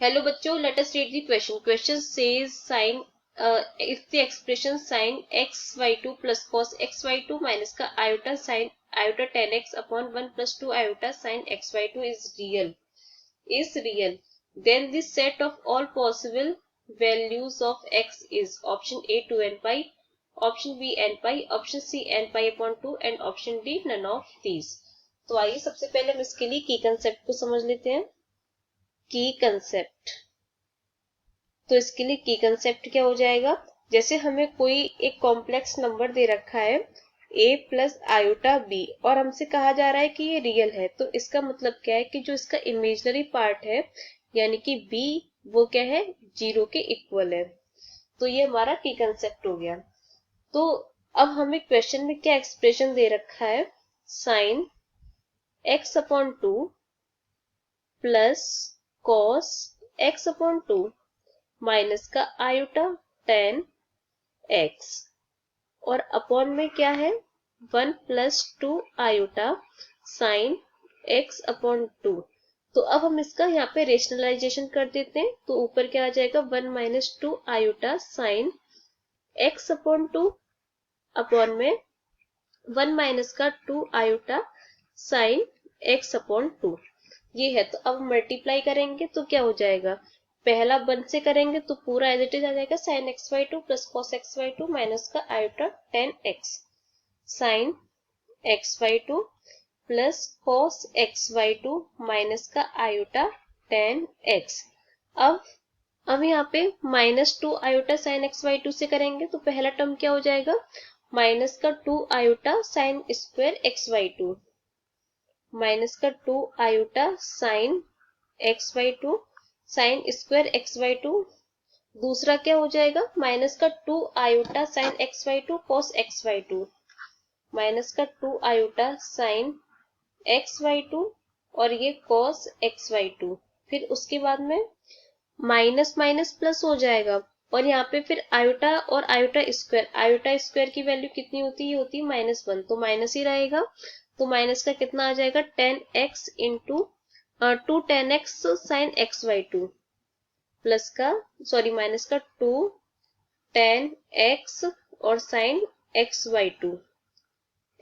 Hello बच्चों, let us read the question. Question says sin if the expression sin xy2 plus cos xy2 minus का iota sin iota tan x upon 1 plus 2 iota sin xy2 is real, then the set of all possible values of x is option A 2n pi, option B n pi, option C n pi upon 2 and option D none of these. तो आइए सबसे पहले हम इसके लिए की concept को समझ लेते हैं. की कंसेप्ट, तो इसके लिए की कंसेप्ट क्या हो जाएगा. जैसे हमें कोई एक कॉम्प्लेक्स नंबर दे रखा है a प्लस आयोटा b और हमसे कहा जा रहा है कि ये रियल है, तो इसका मतलब क्या है कि जो इसका इमेजिनरी पार्ट है यानी कि b वो क्या है, 0 के इक्वल है. तो ये हमारा की कंसेप्ट हो गया. तो अब हमें क्वेश्चन में क्या एक्सप्रेशन दे रखा है, sine x upon 2 plus cos x upon 2 minus का आयोटा tan x और अपॉन में क्या है 1 plus 2 iota sine x upon 2. तो अब हम इसका यहाँ पे रेशनलाइजेशन कर देते हैं. तो ऊपर क्या आ जाएगा 1 minus 2 iota sine x upon 2 upon में 1 माइनस का 2 आयोटा साइन x अपॉन 2. ये है. तो अब मल्टीप्लाई करेंगे तो क्या हो जाएगा, पहला 1 से करेंगे तो पूरा एज इट इज आ जाएगा sine xy2 plus cos xy2 minus का iota tan x sine xy2 plus cos xy2 minus का आयोटा tan x. अब यहाँ पे माइनस 2 आयोटा साइन xy2 से करेंगे तो पहला टर्म क्या हो जाएगा, माइनस का 2 iota sign square xy2 minus का 2 iota sign xy2 sign square xy2. दूसरा क्या हो जाएगा, माइनस का 2 iota sign xy2 cos xy2 minus का 2 आयोटा साइन xy2 और ये कॉस xy2. फिर उसके बाद में माइनस माइनस प्लस हो जाएगा और यहाँ पे फिर आयोटा और आयोटा स्क्वायर की वैल्यू कितनी होती है, ये होती है -1, तो माइनस ही रहेगा. तो माइनस का कितना आ जाएगा tan x into 2 tan x sine xy2 plus का माइनस का 2 tan x और साइन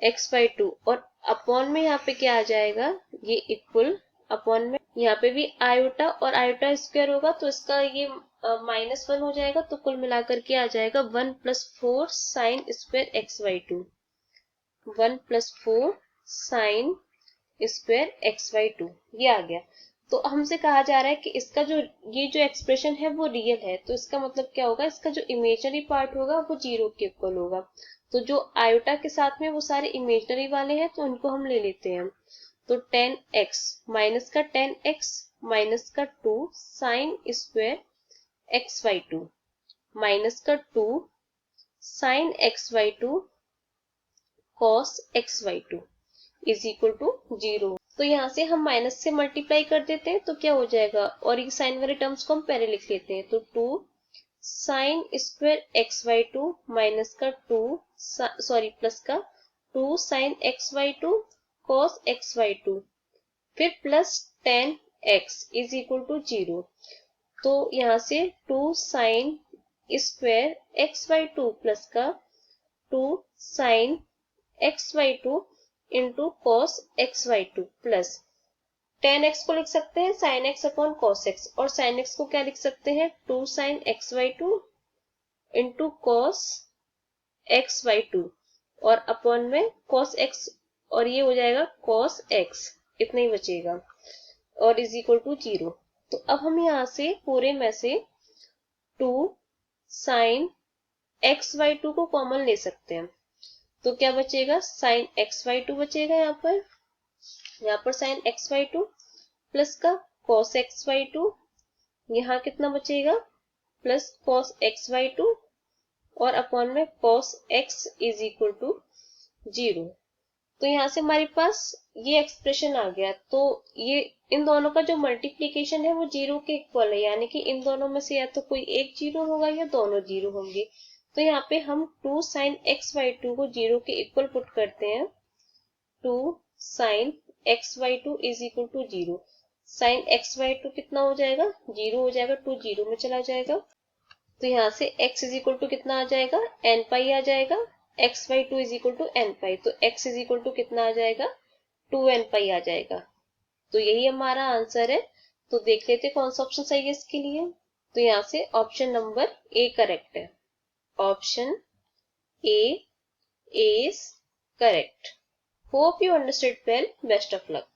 xy2 और अपॉन में यहाँ पे क्या आ जाएगा, ये इक्वल अपॉन में यहाँ पे भी आयोटा और आयोटा स्क्वायर होगा तो इसका ये -1 हो जाएगा. तो कुल मिलाकर के आ जाएगा 1 plus 4 sign square xy2 1 plus 4 sign square xy2 ये आ गया. तो हमसे कहा जा रहा है कि इसका ये जो एक्सप्रेशन है वो रियल है. तो इसका मतलब क्या होगा, इसका जो इमेजिनरी पार्ट होगा वो 0 के इक्वल होगा. तो जो आयोटा के साथ में वो सारे इमेजिनरी वाले हैं तो उनको हम ले लेते हैं. तो tan x माइनस का tan x माइनस का 2 साइन स्क्वायर xy2 माइनस का 2 sine xy2 cos xy2 is equal to 0. तो यहाँ से हम माइनस से मल्टीप्लाई कर देते हैं तो क्या हो जाएगा, और ये साइन वाले टर्म्स को हम पहले लिख लेते हैं. तो 2 साइन स्क्वायर xy2 माइनस का 2 प्लस का 2 साइन xy2 कॉस xy2 फिर plus tan x is equal to 0. तो यहाँ से 2 साइन स्क्वायर xy2 प्लस का 2 sine xy2 into cos xy2 plus tan x को लिख सकते हैं sin x अपॉन cos x और sin x को क्या लिख सकते हैं 2 sin xy2 into cos xy2 और अपॉन में cos x और ये हो जाएगा cos x, इतना ही बचेगा और इज इक्वल टू 0. तो अब हम यहाँ से पूरे में से 2 sin xy2 को कॉमन ले सकते हैं. तो क्या बचेगा, साइन xy2 बचेगा यहाँ पर साइन xy2 प्लस का cos xy2, यहाँ कितना बचेगा प्लस cos xy2 और अपॉन में cos x is equal to 0. तो यहाँ से हमारे पास ये एक्सप्रेशन आ गया. तो ये इन दोनों का जो मल्टीप्लीकेशन है वो 0 के इक्वल है, यानी कि इन दोनों में से या तो कोई एक 0 होगा या दोनों 0 होंगे. तो यहाँ पे हम 2 साइन xy2 को 0 के इक्वल पुट करते हैं. 2 sine xy2 is equal to 0. Sine x/2 कितना हो जाएगा, 0 हो जाएगा, 2 0 में चला जाएगा। तो यहाँ से x इज इक्वल टू कितना आ जाएगा, n पाई आ जाएगा। x/2 is equal to n pi, तो x इज इक्वल टू कितना आ जाएगा, 2n पाई आ जाएगा। तो यही हमारा आंसर है। तो देख लेते कौन सा ऑप्शन सही है इसके लिए। तो यहाँ से ऑप्शन नंबर ए करेक्ट है। Option A is correct. Hope you understood well. Best of luck.